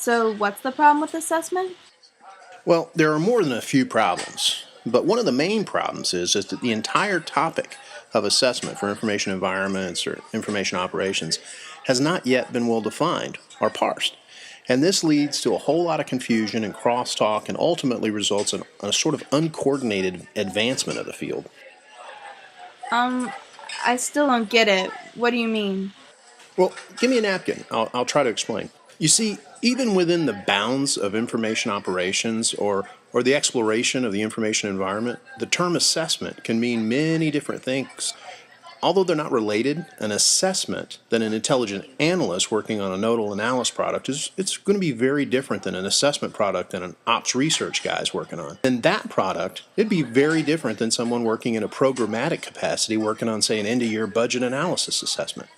So, what's the problem with assessment? Well, there are more than a few problems, but one of the main problems is that the entire topic of assessment for information environments or information operations has not yet been well defined or parsed. And this leads to a whole lot of confusion and crosstalk and ultimately results in a sort of uncoordinated advancement of the field. Um, I still don't get it. What do you mean? Well, give me a napkin. I'll try to explain. You see, even within the bounds of information operations or the exploration of the information environment, the term assessment can mean many different things. Although they're not related, an assessment than an intelligent analyst working on a nodal analysis product it's going to be very different than an assessment product that an ops research guy is working on. And that product, it'd be very different than someone working in a programmatic capacity working on, say, an end-of-year budget analysis assessment.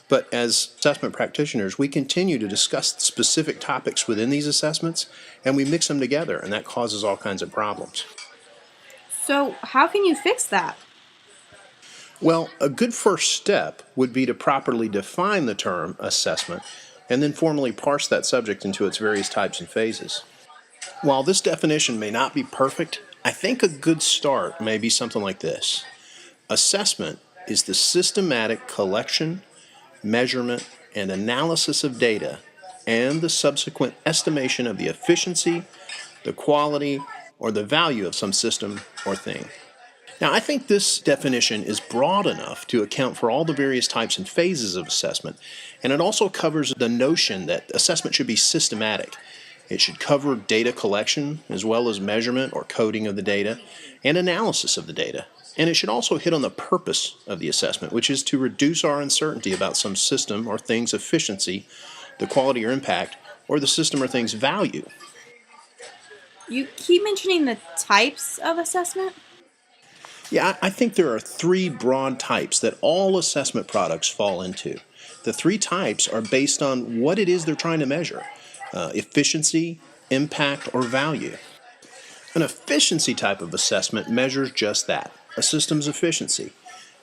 But as assessment practitioners, we continue to discuss specific topics within these assessments, and we mix them together, and that causes all kinds of problems. So, how can you fix that? Well, a good first step would be to properly define the term assessment and then formally parse that subject into its various types and phases. While this definition may not be perfect, I think a good start may be something like this. Assessment is the systematic collection, measurement, and analysis of data and the subsequent estimation of the efficiency, the quality, or the value of some system or thing. Now, I think this definition is broad enough to account for all the various types and phases of assessment, and it also covers the notion that assessment should be systematic. It should cover data collection as well as measurement or coding of the data and analysis of the data. And it should also hit on the purpose of the assessment, which is to reduce our uncertainty about some system or thing's efficiency, the quality or impact, or the system or thing's value. You keep mentioning the types of assessment? Yeah, I think there are three broad types that all assessment products fall into. The three types are based on what it is they're trying to measure: efficiency, impact, or value. An efficiency type of assessment measures just that, a system's efficiency.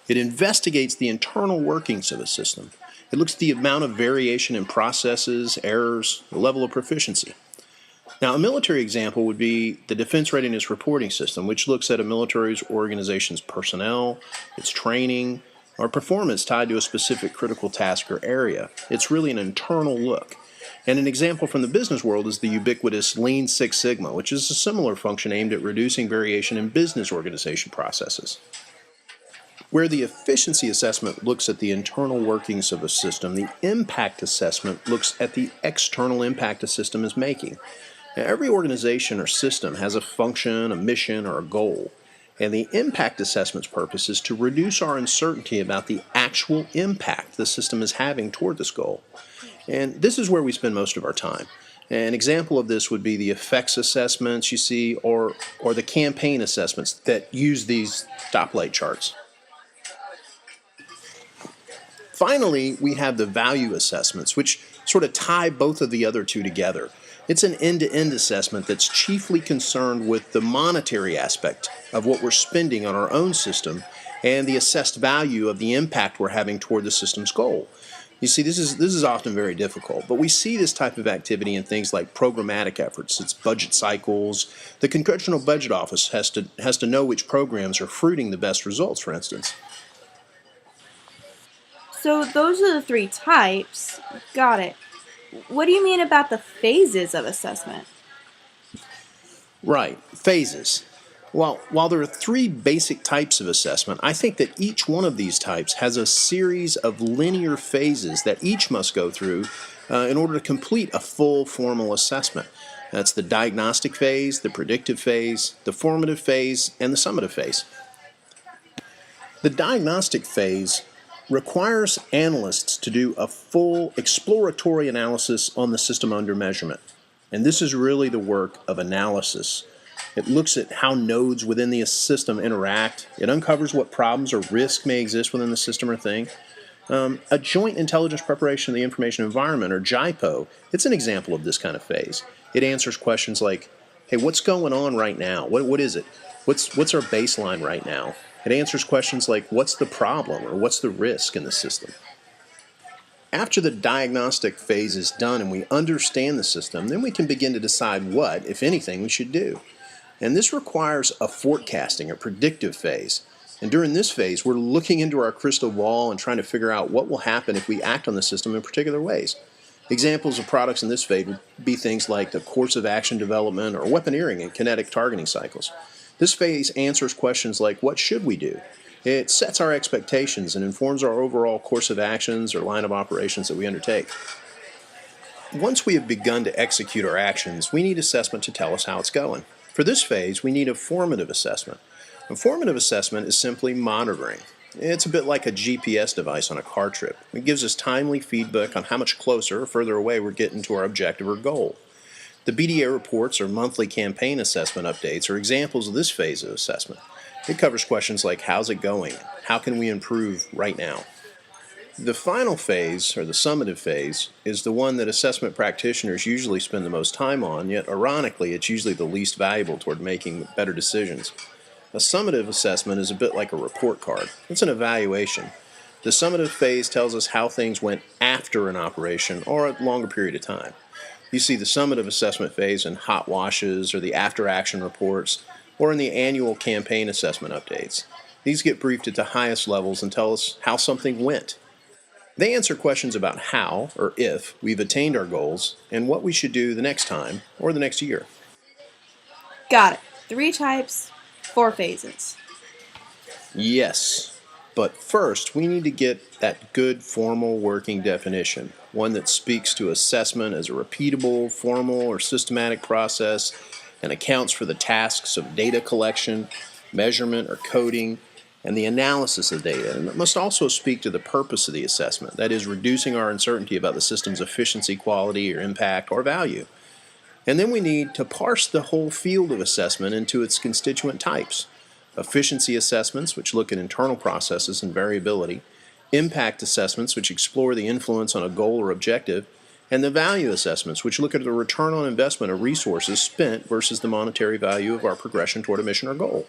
It investigates the internal workings of a system. It looks at the amount of variation in processes, errors, the level of proficiency. Now, a military example would be the Defense Readiness Reporting System, which looks at a military organization's personnel, its training, or performance tied to a specific critical task or area. It's really an internal look. And an example from the business world is the ubiquitous Lean Six Sigma, which is a similar function aimed at reducing variation in business organization processes. Where the efficiency assessment looks at the internal workings of a system, the impact assessment looks at the external impact a system is making. Now, every organization or system has a function, a mission, or a goal, and the impact assessment's purpose is to reduce our uncertainty about the actual impact the system is having toward this goal. And this is where we spend most of our time. An example of this would be the effects assessments you see, or the campaign assessments that use these stoplight charts. Finally, we have the value assessments, which sort of tie both of the other two together. It's an end-to-end assessment that's chiefly concerned with the monetary aspect of what we're spending on our own system and the assessed value of the impact we're having toward the system's goal. You see, this is often very difficult, but we see this type of activity in things like programmatic efforts. It's budget cycles. The Congressional Budget Office has to know which programs are fruiting the best results, for instance. So, those are the three types. Got it. What do you mean about the phases of assessment? Right, phases. Well, while there are three basic types of assessment, I think that each one of these types has a series of linear phases that each must go through in order to complete a full formal assessment. That's the diagnostic phase, the predictive phase, the formative phase, and the summative phase. The diagnostic phase requires analysts to do a full exploratory analysis on the system under measurement. And this is really the work of analysis. It looks at how nodes within the system interact. It uncovers what problems or risks may exist within the system or thing. A Joint Intelligence Preparation of the Information Environment, or JIPO, it's an example of this kind of phase. It answers questions like, hey, what's going on right now? What is it? What's our baseline right now? It answers questions like, what's the problem or what's the risk in the system? After the diagnostic phase is done and we understand the system, then we can begin to decide what, if anything, we should do. And this requires a forecasting or predictive phase. And during this phase, we're looking into our crystal ball and trying to figure out what will happen if we act on the system in particular ways. Examples of products in this phase would be things like the course of action development or weaponeering and kinetic targeting cycles. This phase answers questions like, what should we do? It sets our expectations and informs our overall course of actions or line of operations that we undertake. Once we have begun to execute our actions, we need assessment to tell us how it's going. For this phase, we need a formative assessment. A formative assessment is simply monitoring. It's a bit like a GPS device on a car trip. It gives us timely feedback on how much closer or further away we're getting to our objective or goal. The BDA reports or monthly campaign assessment updates are examples of this phase of assessment. It covers questions like, how's it going? How can we improve right now? The final phase, or the summative phase, is the one that assessment practitioners usually spend the most time on, yet ironically it's usually the least valuable toward making better decisions. A summative assessment is a bit like a report card. It's an evaluation. The summative phase tells us how things went after an operation or a longer period of time. You see the summative assessment phase in hot washes or the after-action reports or in the annual campaign assessment updates. These get briefed at the highest levels and tell us how something went. They answer questions about how, or if, we've attained our goals and what we should do the next time or the next year. Got it. 3 types, 4 phases. Yes, but first we need to get that good formal working definition, one that speaks to assessment as a repeatable, formal, or systematic process and accounts for the tasks of data collection, measurement, or coding, and the analysis of data. And it must also speak to the purpose of the assessment, that is, reducing our uncertainty about the system's efficiency, quality, or impact, or value. And then we need to parse the whole field of assessment into its constituent types. Efficiency assessments, which look at internal processes and variability, impact assessments, which explore the influence on a goal or objective, and the value assessments, which look at the return on investment of resources spent versus the monetary value of our progression toward a mission or goal.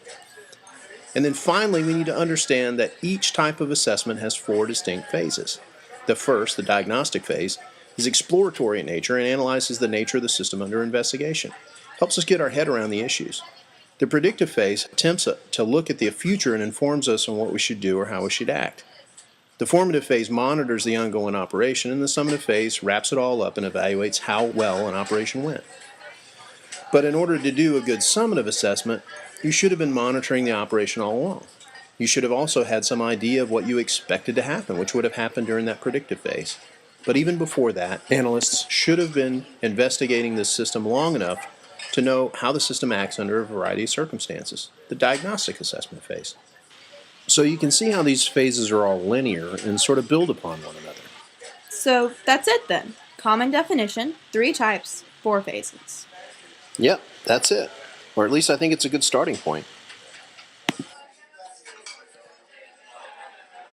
And then finally, we need to understand that each type of assessment has 4 distinct phases. The first, the diagnostic phase, is exploratory in nature and analyzes the nature of the system under investigation. Helps us get our head around the issues. The predictive phase attempts to look at the future and informs us on what we should do or how we should act. The formative phase monitors the ongoing operation, and the summative phase wraps it all up and evaluates how well an operation went. But in order to do a good summative assessment, you should have been monitoring the operation all along. You should have also had some idea of what you expected to happen, which would have happened during that predictive phase. But even before that, analysts should have been investigating this system long enough to know how the system acts under a variety of circumstances, the diagnostic assessment phase. So you can see how these phases are all linear and sort of build upon one another. So that's it then. Common definition, 3 types, 4 phases. Yep, that's it. Or at least I think it's a good starting point.